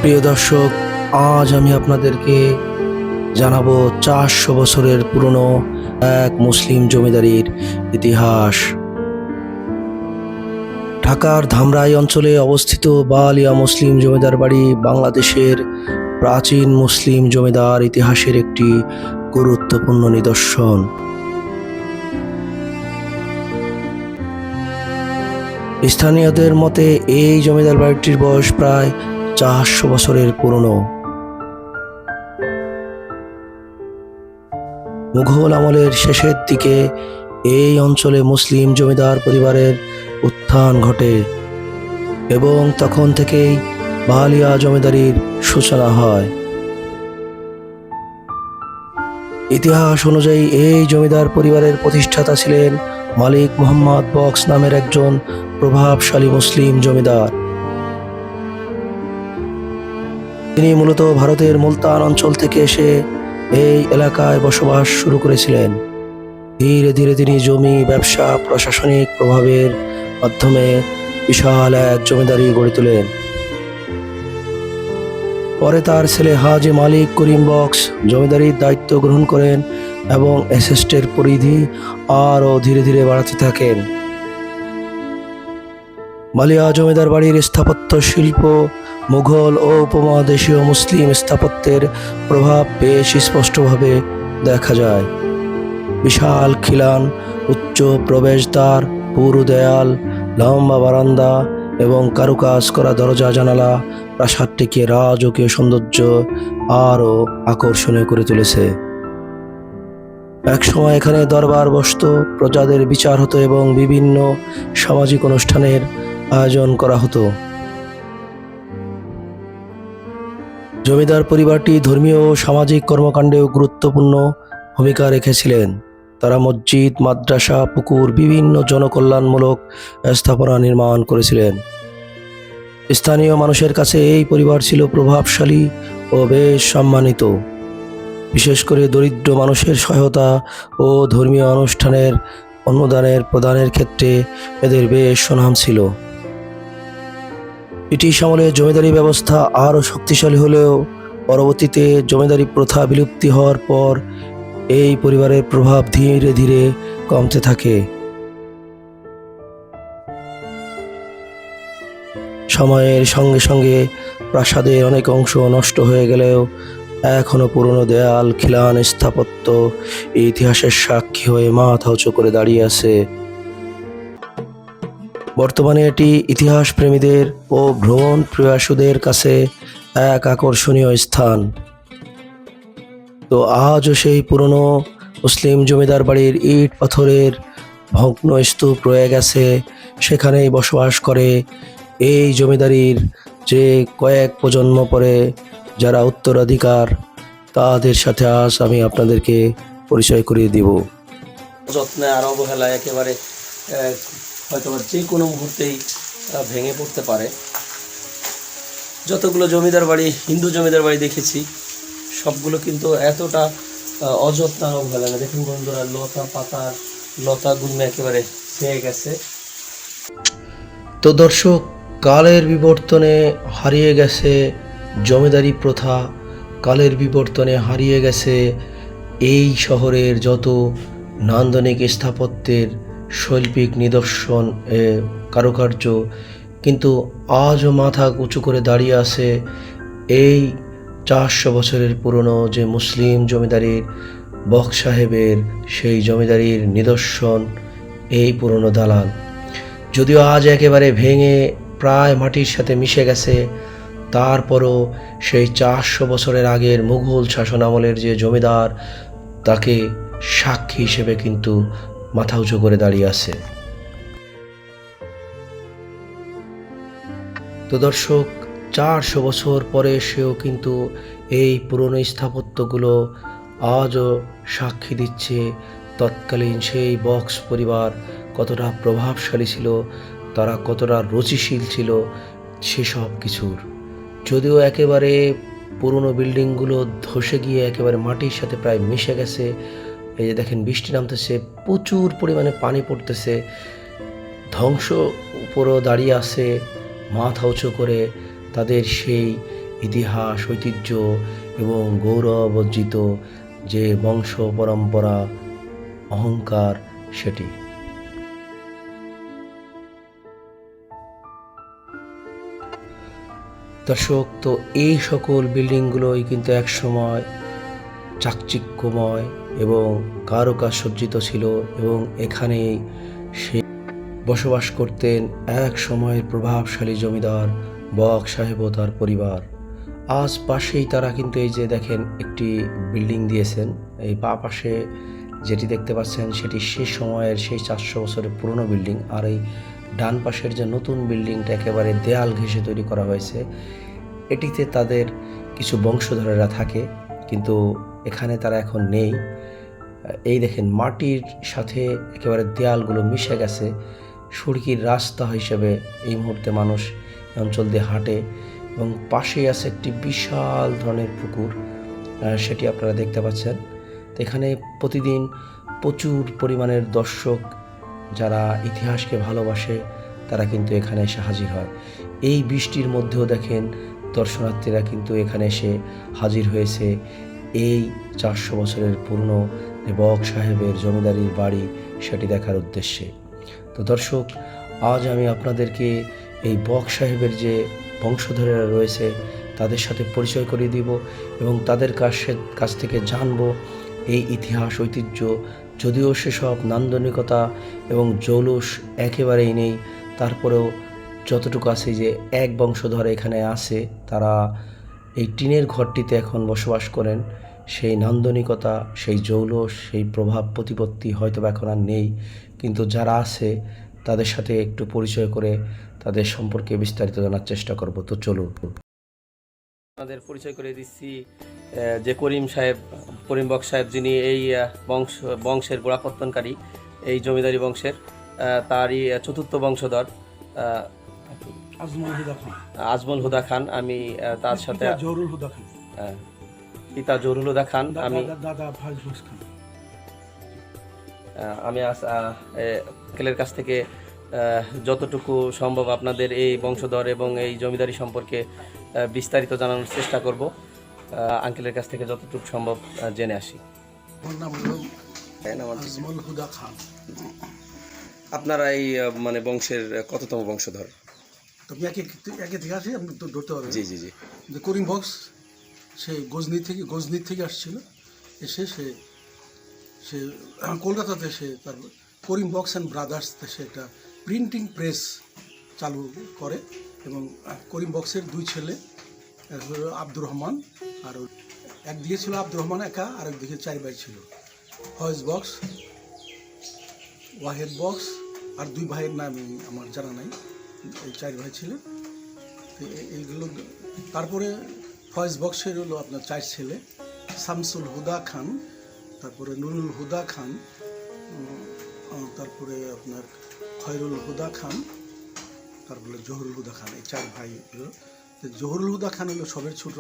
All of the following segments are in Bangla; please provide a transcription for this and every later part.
প্রিয় দর্শক, আজ আমি আপনাদেরকে জানাবো 400 বছরের পুরনো এক মুসলিম জমিদারির ইতিহাস। ঢাকার ধামরাই অঞ্চলে অবস্থিত বালিয়া মুসলিম জমিদার বাড়ি বাংলাদেশের প্রাচীন মুসলিম জমিদার ইতিহাসের একটি গুরুত্বপূর্ণ নিদর্শন। স্থানীয়দের মতে এই জমিদার বাড়িটির বয়স প্রায় 400 বছরের পুরনো। মুঘল আমলের শেষের দিকে এই অঞ্চলে মুসলিম জমিদার পরিবারের উত্থান ঘটে এবং তখন থেকেই বালিয়া জমিদারির সূচনা হয়। ইতিহাস অনুযায়ী এই জমিদার পরিবারের প্রতিষ্ঠাতা ছিলেন মালিক মোহাম্মদ বক্স নামের একজন প্রভাবশালী মুসলিম জমিদার। তিনি মূলত ভারতের মুলতান অঞ্চল থেকে এসে এই এলাকায় বসবাস শুরু করেছিলেন। ধীরে ধীরে তিনি জমি, ব্যবসা, প্রশাসনিক প্রভাবের মাধ্যমে বিশাল এক জমিদারি গড়ে তোলেন। পরে তার ছেলে হাজী মালিক করিম বক্স জমিদারির দায়িত্ব গ্রহণ করেন এবং এস্টেটের পরিধি আরও ধীরে ধীরে বাড়াতে থাকেন। বালিয়া জমিদার বাড়ির স্থাপত্য শিল্প মুঘল ও উপমহাদেশীয় মুসলিম স্থাপত্যের প্রভাব বেশ স্পষ্টভাবে দেখা যায়। বিশাল খিলান, উচ্চ প্রবেশদ্বার, পুরু দেয়াল, লম্বা বারান্দা এবং কারুকাজ করা দরজা জানালা প্রাসাদটিকে রাজকীয় সৌন্দর্য আরও আকর্ষণীয় করে তুলেছে। একসময় এখানে দরবার বসত, প্রজাদের বিচার হতো এবং বিভিন্ন সামাজিক অনুষ্ঠানের আয়োজন করা হতো। জমিদার পরিবারটি ধর্মীয় ও সামাজিক কর্মকাণ্ডেও গুরুত্বপূর্ণ ভূমিকা রেখেছিলেন। তারা মসজিদ, মাদ্রাসা, পুকুর, বিভিন্ন জনকল্যাণমূলক স্থাপনা নির্মাণ করেছিলেন। স্থানীয় মানুষের কাছে এই পরিবার ছিল প্রভাবশালী ও বেশ সম্মানিত। বিশেষ করে দরিদ্র মানুষের সহায়তা ও ধর্মীয় অনুষ্ঠানের অনুদানের প্রদানের ক্ষেত্রে এদের বেশ সুনাম ছিল। ব্রিটিশ আমলে জমিদারি ব্যবস্থা আরও শক্তিশালী হলেও পরবর্তীতে জমিদারি প্রথা বিলুপ্তি হওয়ার পর এই পরিবারের প্রভাব ধীরে ধীরে কমতে থাকে। সময়ের সঙ্গে সঙ্গে প্রাসাদের অনেক অংশ নষ্ট হয়ে গেলেও এখনো পুরনো দেয়াল, খিলান, স্থাপত্য ইতিহাসের সাক্ষী হয়ে মাথা উঁচু করে দাঁড়িয়ে আছে। বর্তমানে এটি ইতিহাস প্রেমীদের ও ভ্রমণ প্রিয়াসুদের কাছে এক আকর্ষণীয় স্থান। তো আজও সেই পুরনো মুসলিম জমিদার বাড়ির ইট পাথরের ভগ্ন স্তূপ রয়ে গেছে। সেখানেই বসবাস করে এই জমিদারির যে কয়েক প্রজন্ম পরে যারা উত্তরাধিকার, তাদের সাথে আজ আমি আপনাদেরকে পরিচয় করিয়ে দিব। যত্নে আর অবহেলায় একেবারে হয়তো যে কোনো মুহূর্তেই ভেঙে পড়তে পারে। যতগুলো জমিদার বাড়ি, হিন্দু জমিদার বাড়ি দেখেছি, সবগুলো কিন্তু এতটা অযত্ন আর অবহেলা না। দেখুন বন্ধুরা, লতা পাতার লতাগুলো একেবারে ছেয়ে গেছে। তো দর্শক, কালের বিবর্তনে হারিয়ে গেছে জমিদারি প্রথা, কালের বিবর্তনে হারিয়ে গেছে এই শহরের যত নান্দনিক স্থাপত্যের শৈল্পিক নিদর্শন, কারুকার্য, কিন্তু আজও মাথা উঁচু করে দাঁড়িয়ে আছে এই 400 বছরের পুরনো যে মুসলিম জমিদারির বক্স সাহেবের সেই জমিদারির নিদর্শন, এই পুরনো দালান। যদিও আজ একেবারে ভেঙে প্রায় মাটির সাথে মিশে গেছে, তারপরও সেই 400 বছরের আগের মুঘল শাসন আমলের যে জমিদার, তাকে সাক্ষী হিসেবে কিন্তু মাথা উঁচু করে দাঁড়িয়ে আছে। তো দর্শক, 400 বছর পরে এসেও কিন্তু এই পুরনো স্থাপত্যগুলো আজও সাক্ষী দিচ্ছে তৎকালীন সেই বক্স পরিবার কতটা প্রভাবশালী ছিল, তারা কতটা রুচিশীল ছিল সেসব কিছুর। যদিও একেবারে পুরনো বিল্ডিংগুলো ধসে গিয়ে একেবারে মাটির সাথে প্রায় মিশে গেছে। এই যে দেখেন, বৃষ্টি নামতেছে, প্রচুর পরিমাণে পানি পড়তেছে, ধ্বংস উপরও দাঁড়িয়ে আছে মাথা উঁচু করে তাদের সেই ইতিহাস, ঐতিহ্য এবং গৌরব অর্জিত যে বংশ পরম্পরা, অহংকার, সেটি। দর্শক, তো এই সকল বিল্ডিংগুলোই কিন্তু একসময় চাকচিক্যময় এবং কারুকাজ সজ্জিত ছিল, এবং এখানেই সে বসবাস করতেন এক সময়ের প্রভাবশালী জমিদার বক সাহেব ও তার পরিবার। আজ পাশেই তারা কিন্তু এই যে দেখেন একটি বিল্ডিং দিয়েছেন, এই বা পাশে যেটি দেখতে পাচ্ছেন সেটি সেই সময়ের সেই 400 বছরের পুরনো বিল্ডিং। আর এই ডান পাশের যে নতুন বিল্ডিংটা একেবারে দেয়াল ঘেঁষে তৈরি করা হয়েছে, এটিতে তাদের কিছু বংশধরেরা থাকে, কিন্তু এখানে তারা এখন নেই। এই দেখেন মাটির সাথে একেবারে দেয়ালগুলো মিশে গেছে। সড়কির রাস্তা হিসেবে এই মুহূর্তে মানুষ অঞ্চল দিয়ে হাঁটে, এবং পাশেই আছে একটি বিশাল ধরনের পুকুর, সেটি আপনারা দেখতে পাচ্ছেন। তো এখানে প্রতিদিন প্রচুর পরিমাণের দর্শক যারা ইতিহাসকে ভালোবাসে তারা কিন্তু এখানে এসে হাজির হয়। এই বৃষ্টির মধ্যেও দেখেন দর্শনার্থীরা কিন্তু এখানে এসে হাজির হয়েছে এই 400 বছরের পুরনো বক সাহেবের জমিদারির বাড়ি সেটি দেখার উদ্দেশ্যে। তো দর্শক, আজ আমি আপনাদেরকে এই বক সাহেবের যে বংশধরেরা রয়েছে তাদের সাথে পরিচয় করিয়ে দিব, এবং তাদের কাছ থেকে জানব এই ইতিহাস, ঐতিহ্য। যদিও সেসব নান্দনিকতা এবং জৌলুস একেবারেই নেই, তারপরেও যতটুকু আছে যে এক বংশধর এখানে আছে, তারা এই টিনের ঘরটিতে এখন বসবাস করেন। সেই নান্দনিকতা, সেই জৌলুস, সেই প্রভাব প্রতিপত্তি হয়তো এখন আর নেই, কিন্তু যারা আছে তাদের সাথে একটু পরিচয় করে তাদের সম্পর্কে বিস্তারিত জানার চেষ্টা করব। তো চলুন। আমাদের পরিচয় করে দিচ্ছি যে করিম বক সাহেব, যিনি এই বংশের গোড়াপত্তনকারী, এই জমিদারি বংশের, তারই চতুর্থ বংশধর আজমল হুদা খান। আমি তার সাথে পিতা জহুরুল হুদা খান, আমি আঙ্কেলের কাছ থেকে যতটুকু সম্ভব আপনাদের এই বংশধর এবং এই জমিদারি সম্পর্কে বিস্তারিত জানানোর চেষ্টা করব। আঙ্কেলের কাছ থেকে যতটুকু সম্ভব জেনে আসি। আজমল হুদা খান। আপনারা এই মানে বংশের কততম বংশধর? তবে একে থেকে আসি, আপনি তো ধরতে পারবেন। জি জি জি। যে করিম বক্স, সে গজনি থেকে আসছিল, এসে সে কলকাতাতে তার করিম বক্স অ্যান্ড ব্রাদার্স, সে একটা প্রিন্টিং প্রেস চালু করে, এবং করিম বক্সের দুই ছেলে, আব্দুর রহমান, আর একদিকে ছিল আব্দুর রহমান একা, আর একদিকে 4 ভাই ছিল, ফয়েজ বক্স, ওয়াহেদ বক্স, আর 2 ভাইয়ের নাম আমার জানা নাই। এই 4 ভাই ছিলেন। এইগুলো তারপরে ফয়েজ বক্সের হলো আপনার 4 ছেলে, শামসুল হুদা খান, তারপরে নুরুল হুদা খান, তারপরে আপনার খয়রুল হুদা খান, তারপরে জহুরুল হুদা খান। এই 4 ভাই হলো। জহুরুল হুদা খান হলো সবের ছোট,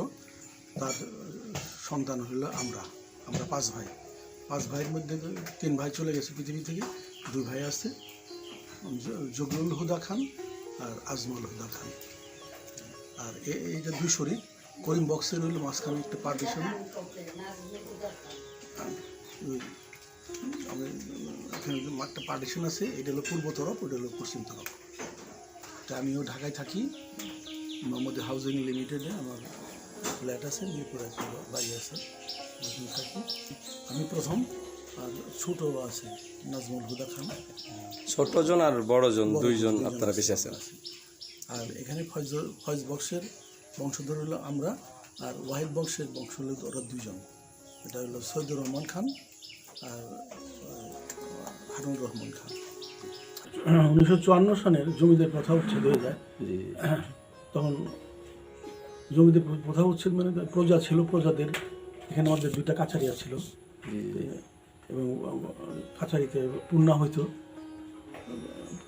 তার সন্তান হলো আমরা 5 ভাই। 5 ভাইয়ের মধ্যে 3 ভাই চলে গেছে পৃথিবী থেকে, 2 ভাই আছে, জগরুল হুদা খান আর আজমল হুদা খান। আর এইটা 2 শরীর। করিম বক্সের হলো মাঝখানে একটা পার্টিশন, এখানে একটা পার্টিশন আছে, এটা হলো পূর্ব তরফ, ওটা হলো পশ্চিম তরফ। আমিও ঢাকায় থাকি, মোহাম্মদ হাউজিং লিমিটেডে আমার ফ্ল্যাট আছে, মিরপুরে একটা বাড়ি আছে, থাকি আমি প্রথম। আর ছোট আছে নাজমুল হুদা খান, ছোটজন আর বড়জন 2 জন আপনারা বেঁচে আছেন। আর এখানে ফয়েজ বক্সের বংশধর হলো আমরা, আর ওয়াহিদ বক্সের বংশ হলো ওরা 2 জন। এটা হলো সৈয়দুর রহমান খান আর হারুনুর রহমান খান। 1954 সনের জমিদের প্রথা উচ্ছেদ হয়ে যায়। তখন জমিদের প্রথা উচ্ছেদ মানে প্রজা ছিল, প্রজাদের এখানে আমাদের 2টা কাছারিয়া ছিল, এবং কাছারিতে পূর্ণা হইতো।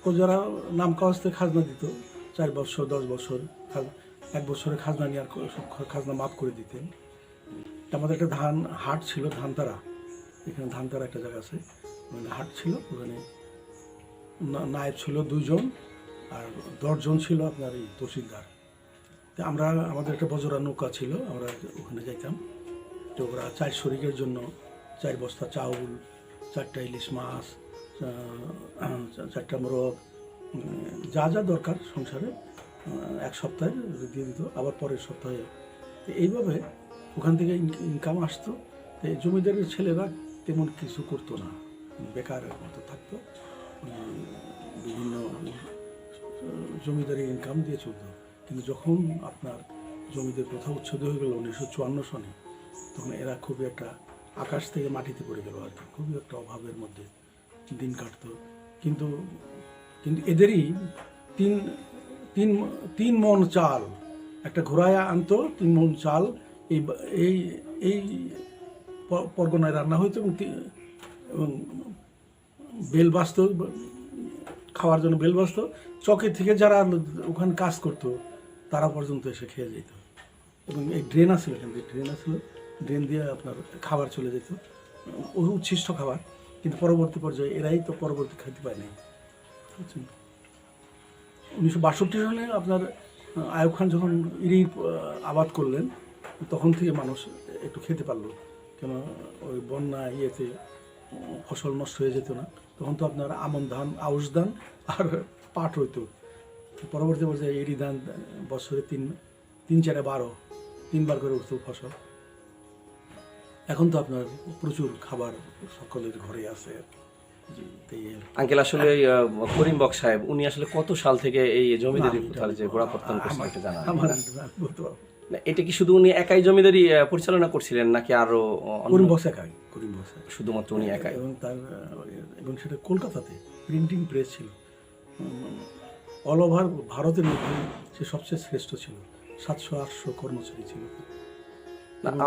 প্রজারা নাম কাগজতে খাজনা দিত, 4 বছর 10 বছর, 1 বছরে খাজনা নিয়ে আর খাজনা মাফ করে দিতেন। আমাদের একটা হাট ছিল, ধানতারা, এখানে ধানতারা একটা জায়গা আছে, ওখানে হাট ছিল। ওখানে নায়েব ছিল 2 জন, আর 10 জন ছিল আপনার এই তহসিলদার। আমরা আমাদের একটা বজরা নৌকা ছিল, আমরা ওখানে যাইতাম। তো ওরা 4 শরিকের জন্য 4 বস্তা চাউল, 4টা ইলিশ মাছ, 4টা মোরগ, যা যা দরকার সংসারে 1 সপ্তাহে দিয়ে দিত, আবার পরের সপ্তাহে। তো এইভাবে ওখান থেকে ইনকাম আসতো। তো জমিদারের ছেলেরা তেমন কিছু করতো না, বেকার মতো থাকতো, বিভিন্ন জমিদারি ইনকাম দিয়ে চলতো। কিন্তু যখন আপনার জমিদের প্রথা উচ্ছেদ হয়ে গেল 1954 সনে, তখন এরা খুবই একটা আকাশ থেকে মাটিতে পড়ে গেল আর কি, খুবই একটা অভাবের মধ্যে দিন কাটতো। কিন্তু কিন্তু এদেরই তিন মণ চাল একটা ঘোড়ায় আনতো, 3 মণ চাল এই এই এই পরগনায় রান্না হইতো, এবং বেল বাজতো, খাওয়ার জন্য বেল বাজতো। চকে থেকে যারা ওখানে কাজ করতো তারা পর্যন্ত এসে খেয়ে যেত। এবং এই ড্রেন আসছিল, এখান থেকে ড্রেন আসছিল, ড্রেন দিয়ে আপনার খাবার চলে যেত, ওই উচ্ছিষ্ট খাবার। কিন্তু পরবর্তী পর্যায়ে এরাই তো পরবর্তী খাইতে পায় নাই, বুঝছেন। 1962 সালে আপনার আয়ুব খান যখন ইরি আবাদ করলেন, তখন থেকে মানুষ একটু খেতে পারলো, কেন ওই বন্যা ইয়েতে ফসল নষ্ট হয়ে যেত না। তখন তো আপনার আমন ধান, আউশ ধান আর পাট হইতো। পরবর্তী পর্যায়ে এরি ধান বছরে 3-4-12 করে উঠতো ফসল। এখন তো আপনার প্রচুর খাবার সকলের ঘরে আছে। আঙ্কেল, আসলে করিম বক সাহেব উনি আসলে কত সাল থেকে এই জমিদারি প্রথার যে গোড়াপত্তন করছেন এটা জানা বলতে পারবো না। এটা কি শুধু উনি একাই জমিদারি পরিচালনা করছিলেন, নাকি আরো করিম বক্স একাই? করিম বক্স শুধুমাত্র উনি একাই? এবং সেটা কলকাতাতে প্রিন্টিং প্রেস ছিল, অল ওভার ভারতের মধ্যে সে সবচেয়ে শ্রেষ্ঠ ছিল। 700-800 কর্মচারী ছিল।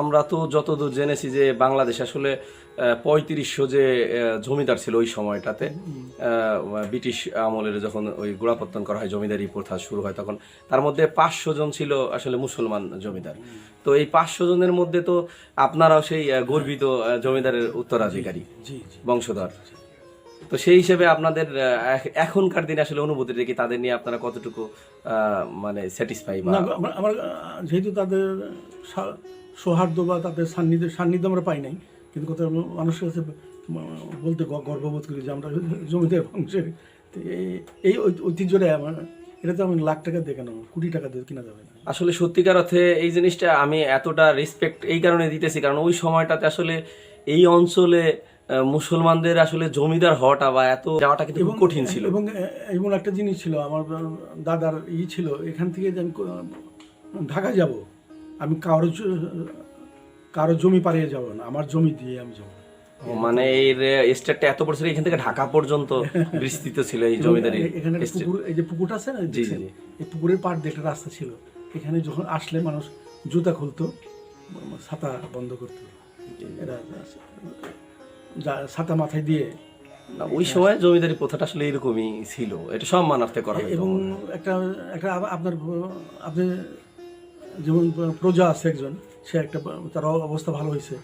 আমরা তো যতদূর জেনেছি যে বাংলাদেশ আসলে 3500 যে জমিদার ছিল ওই সময়টাতে, ব্রিটিশ আমলের যখন ওই গোড়াপত্তন করা হয়, জমিদারি প্রথা শুরু হয়, তখন তার মধ্যে 500 জন ছিল আসলে মুসলমান জমিদার। তো এই 500 জনের মধ্যে তো আপনারাও সেই গর্বিত জমিদারের উত্তরাধিকারী, বংশধর। তো সেই হিসেবে আপনাদের এখনকার দিনে আসলে অনুভূতিটা কি, তাদের নিয়ে আপনারা কতটুকু মানে স্যাটিসফাই? আমার যেহেতু তাদের সৌহার্দ্য বা তাদের সান্নিধ্য আমরা পাই নাই, কিন্তু কত মানুষের কাছে বলতে গর্ববোধ করি যে আমরা জমিদার বংশের। এই ঐতিহ্যটা এটা তো আমি লাখ টাকা দিয়ে কেন, কোটি টাকা দিয়ে কিনা যাবে না। আসলে সত্যিকার অর্থে এই জিনিসটা আমি এতটা রেসপেক্ট এই কারণে দিতেছি, কারণ ওই সময়টাতে আসলে এই অঞ্চলে মুসলমানদের আসলে জমিদার হওয়াটা বা এত যাওয়াটা কিন্তু খুব কঠিন ছিল। এবং একটা জিনিস ছিল, আমার দাদার ছিল, এখান থেকে যে আমি ঢাকা যাব, আমি কারো জমি পাড়িয়ে যাব না, আমার জমি দিয়ে আমি যাব। মানে এই স্টেটটা এত বড় ছিল, এখান থেকে ঢাকা পর্যন্ত বিস্তৃত ছিল এই জমিদারি। এখানে পুকুর, এই যে পুকুরটা আছে না, এই পুকুরের পাড় দিয়ে একটা রাস্তা ছিল, এখানে যখন আসলে মানুষ জুতা খুলতো, ছাতা বন্ধ করতো, এরা ছাতা মাথায় দিয়ে। ওই সময় জমিদারি প্রথাটা আসলে এরকমই ছিল, এটা সম্মানার্থে করা হয়। এবং একটা আপনি যেমন প্রজা আছে একজন, সে একটা, তার অবস্থা ভালো হয়েছে,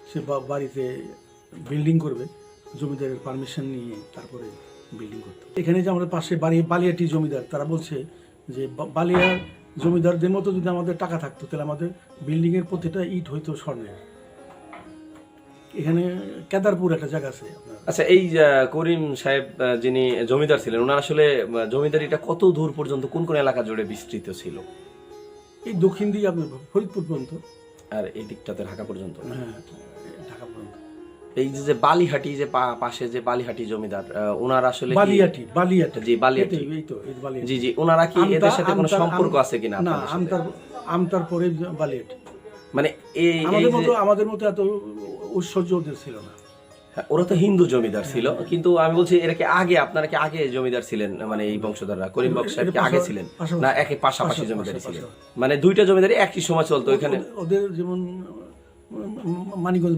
সে বাড়িতে বিল্ডিং করবে, জমিদারের পারমিশন নিয়ে তারপরে বিল্ডিং করতে। এখানে যে আমাদের পাশে বালিয়াটি জমিদার, তারা বলছে যে বালিয়ার জমিদারদের মতো যদি আমাদের টাকা থাকতো, তাহলে আমাদের বিল্ডিংয়ের প্রতিটা ইট হইতো স্বর্ণের। এখানে কেদারপুর একটা জায়গা আছে। আচ্ছা, এই করিম সাহেব যিনি জমিদার ছিলেন, ওনার আসলে জমিদারিটা কত দূর পর্যন্ত, কোন কোন এলাকা জুড়ে বিস্তৃত ছিল? এই দক্ষিণ দিকে আপনার ফরিদপুর পর্যন্ত, আর এই দিকটাতে ঢাকা পর্যন্ত। হ্যাঁ, ঢাকা পর্যন্ত। এই যে বালিহাটি, যে পাশে যে বালিহাটি জমিদার, ওনার আসলে বালিয়াটি জি বালিয়াটি, এই তো এই বালিয়াটি। জি জি, ওনারা কি এদের সাথে কোনো সম্পর্ক আছে কিনা? না, আমতার পরে বালিয়াটি। মানে আমাদের মতো এত ঐশ্বর্য ওদের ছিল না। ওরা তো হিন্দু জমিদার ছিল, কিন্তু আমি বলছি এরা কি আগে, আপনারা কি আগে জমিদার ছিলেন? মানে এই বংশধররা করিম বক সাহেব কি আগে ছিলেন, না একে পাশাপাশি জমিদারি ছিলেন? মানে দুইটা জমিদারি একই সময় চলতো এখানে? ওদের যেমন মানিকগঞ্জ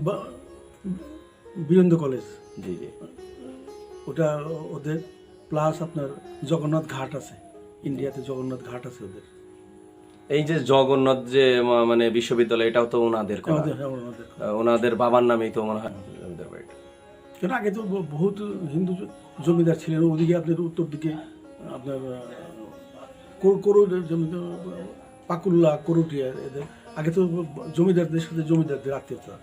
বীরেন্দ্র কলেজ, জি জি, ওটা ওদের, প্লাস আপনার জগন্নাথ ঘাট আছে, ইন্ডিয়াতে জগন্নাথ ঘাট আছে ওদের। এই যে জগন্নাথ যে মানে বিশ্ববিদ্যালয়, এটাও তো ওনাদের, ওনাদের বাবার নামেই তো মনে হয় জমিদার বাড়িটা। কেন আগে তো বহুত হিন্দু জমিদার ছিলেন। ওদিকে আপনার উত্তর দিকে আপনার পাকুল্লা করুটিয়া এদের আগে তো জমিদারদের সাথে জমিদারদের আত্মীয়তা